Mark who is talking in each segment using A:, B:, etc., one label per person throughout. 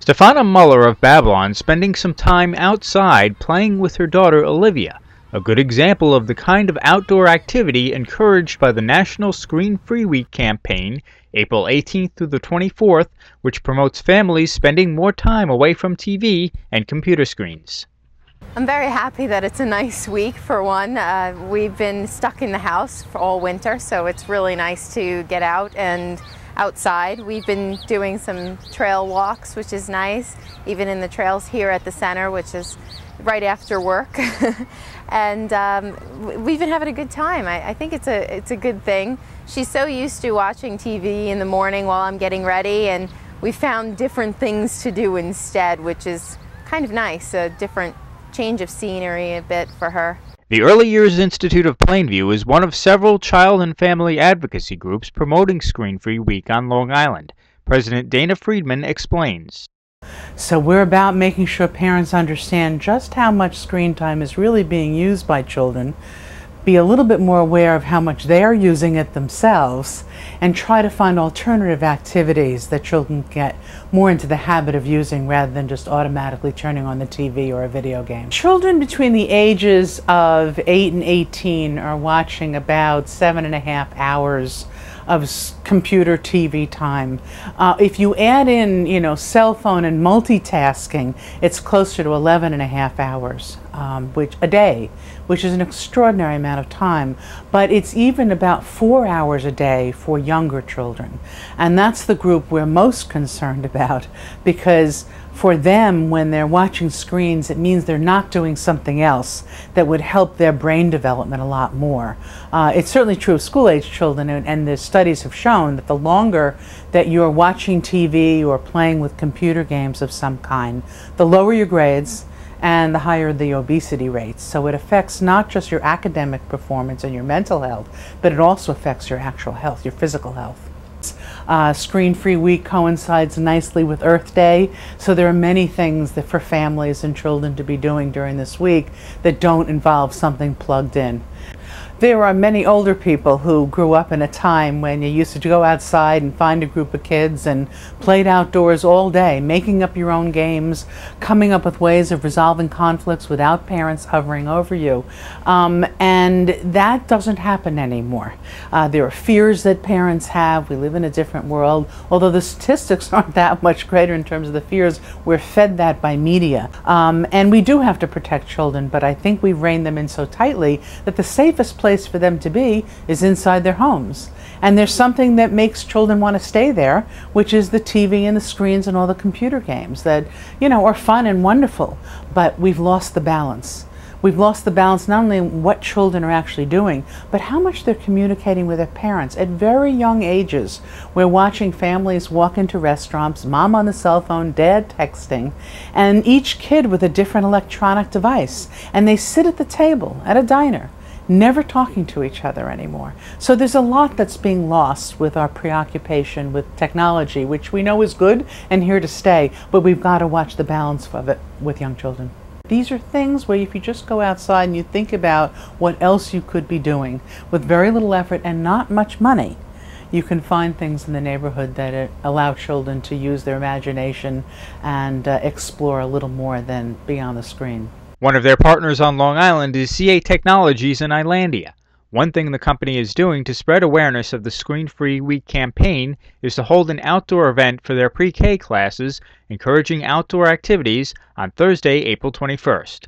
A: Stefana Muller of Babylon spending some time outside playing with her daughter Olivia, a good example of the kind of outdoor activity encouraged by the National Screen-Free Week campaign, April 18th through the 24th, which promotes families spending more time away from TV and computer screens.
B: I'm very happy that it's a nice week for one. We've been stuck in the house for all winter, so it's really nice to get out and outside. We've been doing some trail walks, which is nice, even in the trails here at the center, which is right after work. And we've been having a good time. I think it's a good thing. She's so used to watching TV in the morning while I'm getting ready, and we found different things to do instead, which is kind of nice, a different change of scenery a bit for her.
A: The Early Years Institute of Plainview is one of several child and family advocacy groups promoting Screen-Free Week on Long Island. President Dana Friedman explains.
C: So we're about making sure parents understand just how much screen time is really being used by children, be a little bit more aware of how much they're using it themselves, and try to find alternative activities that children get more into the habit of using rather than just automatically turning on the TV or a video game. Children between the ages of 8 and 18 are watching about 7.5 hours of computer TV time. If you add in, cell phone and multitasking, it's closer to 11.5 hours a day, which is an extraordinary amount of time. But it's even about 4 hours a day for younger children. And that's the group we're most concerned about, because for them, when they're watching screens, it means they're not doing something else that would help their brain development a lot more. It's certainly true of school-age children, and the studies have shown that the longer that you're watching TV or playing with computer games of some kind, the lower your grades and the higher the obesity rates. So it affects not just your academic performance and your mental health, but it also affects your actual health, your physical health. Screen-Free Week coincides nicely with Earth Day, so there are many things that for families and children to be doing during this week that don't involve something plugged in. There are many older people who grew up in a time when you used to go outside and find a group of kids and played outdoors all day, making up your own games, coming up with ways of resolving conflicts without parents hovering over you. And that doesn't happen anymore. There are fears that parents have. We live in a different world. Although the statistics aren't that much greater in terms of the fears, we're fed that by media. And we do have to protect children, but I think we've reined them in so tightly that the safest place for them to be is inside their homes. And there's something that makes children want to stay there, which is the TV and the screens and all the computer games that, are fun and wonderful, but we've lost the balance. We've lost the balance not only in what children are actually doing, but how much they're communicating with their parents. At very young ages, we're watching families walk into restaurants, mom on the cell phone, dad texting, and each kid with a different electronic device. And they sit at the table at a diner, never talking to each other anymore. So there's a lot that's being lost with our preoccupation with technology, which we know is good and here to stay, but we've got to watch the balance of it with young children. These are things where if you just go outside and you think about what else you could be doing with very little effort and not much money, you can find things in the neighborhood that allow children to use their imagination and explore a little more than be on the screen.
A: One of their partners on Long Island is CA Technologies in Islandia. One thing the company is doing to spread awareness of the Screen-Free Week campaign is to hold an outdoor event for their pre-K classes, encouraging outdoor activities on Thursday, April 21st.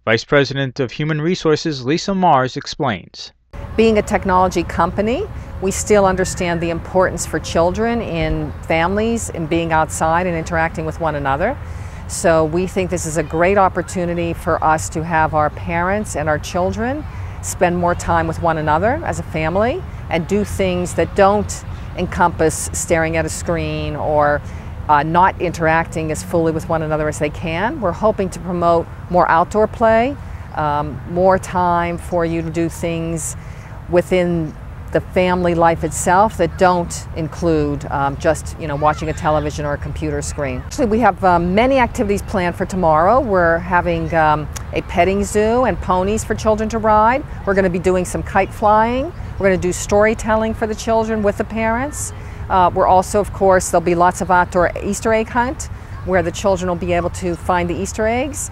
A: Vice President of Human Resources Lisa Mars explains.
D: Being a technology company, we still understand the importance for children in families and being outside and interacting with one another. So we think this is a great opportunity for us to have our parents and our children spend more time with one another as a family and do things that don't encompass staring at a screen or not interacting as fully with one another as they can. We're hoping to promote more outdoor play, more time for you to do things within the family life itself that don't include just watching a television or a computer screen. Actually, we have many activities planned for tomorrow. We're having a petting zoo and ponies for children to ride. We're going to be doing some kite flying. We're going to do storytelling for the children with the parents. We're also, of course, there'll be lots of outdoor Easter egg hunt. where the children will be able to find the Easter eggs.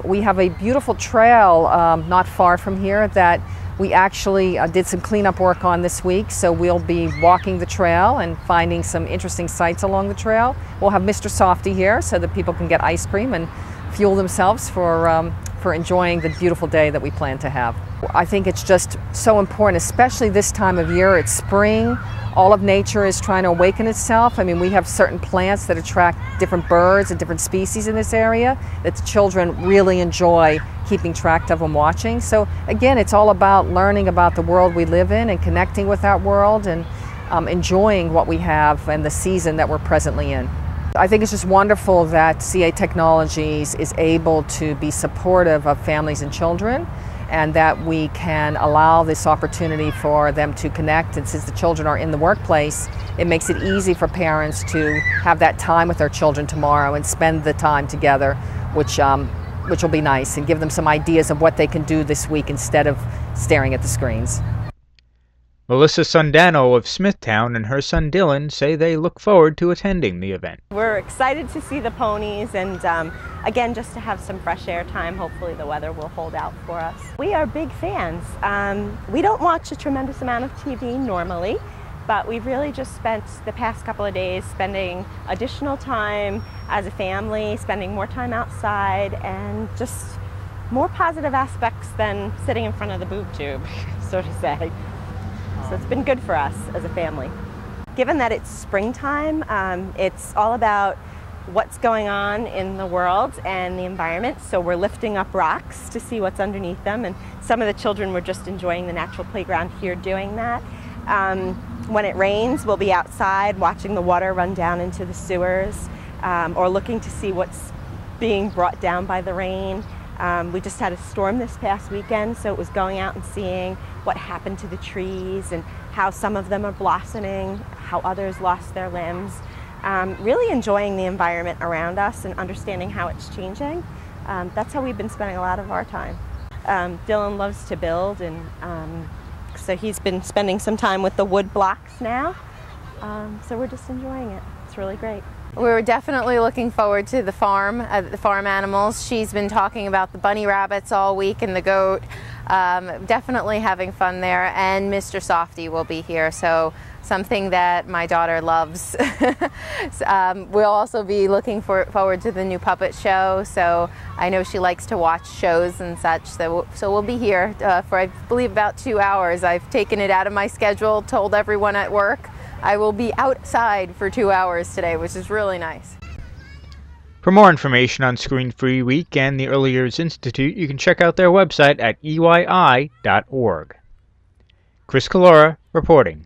D: We have a beautiful trail not far from here that we actually did some cleanup work on this week, so we'll be walking the trail and finding some interesting sights along the trail. We'll have Mr. Softy here so that people can get ice cream and fuel themselves for enjoying the beautiful day that we plan to have. I think it's just so important, especially this time of year. It's spring. All of nature is trying to awaken itself. I mean, we have certain plants that attract different birds and different species in this area that the children really enjoy keeping track of and watching. So again, it's all about learning about the world we live in and connecting with that world and enjoying what we have and the season that we're presently in. I think it's just wonderful that CA Technologies is able to be supportive of families and children, and that we can allow this opportunity for them to connect. And since the children are in the workplace, it makes it easy for parents to have that time with their children tomorrow and spend the time together, which will be nice, and give them some ideas of what they can do this week instead of staring at the screens.
A: Melissa Sundano of Smithtown and her son Dylan say they look forward to attending the event.
E: We're excited to see the ponies and again, just to have some fresh air time. Hopefully the weather will hold out for us. We are big fans. We don't watch a tremendous amount of TV normally, but we've really just spent the past couple of days spending additional time as a family, spending more time outside, and just more positive aspects than sitting in front of the boob tube, so to say. So it's been good for us as a family. Given that it's springtime, it's all about what's going on in the world and the environment. So we're lifting up rocks to see what's underneath them, and some of the children were just enjoying the natural playground here doing that. When it rains, we'll be outside watching the water run down into the sewers, or looking to see what's being brought down by the rain. We just had a storm this past weekend, so it was going out and seeing what happened to the trees and how some of them are blossoming, how others lost their limbs. Really enjoying the environment around us and understanding how it's changing. That's how we've been spending a lot of our time. Dylan loves to build, and so he's been spending some time with the wood blocks now. So we're just enjoying it. It's really great.
B: We were definitely looking forward to the farm animals. She's been talking about the bunny rabbits all week and the goat. Definitely having fun there, and Mr. Softy will be here, so something that my daughter loves. We'll also be looking forward to the new puppet show, so I know she likes to watch shows and such, so we'll be here for, I believe, about 2 hours. I've taken it out of my schedule, told everyone at work I will be outside for 2 hours today, which is really nice.
A: For more information on Screen Free Week and the Early Years Institute, you can check out their website at EYI.org. Chris Collora reporting.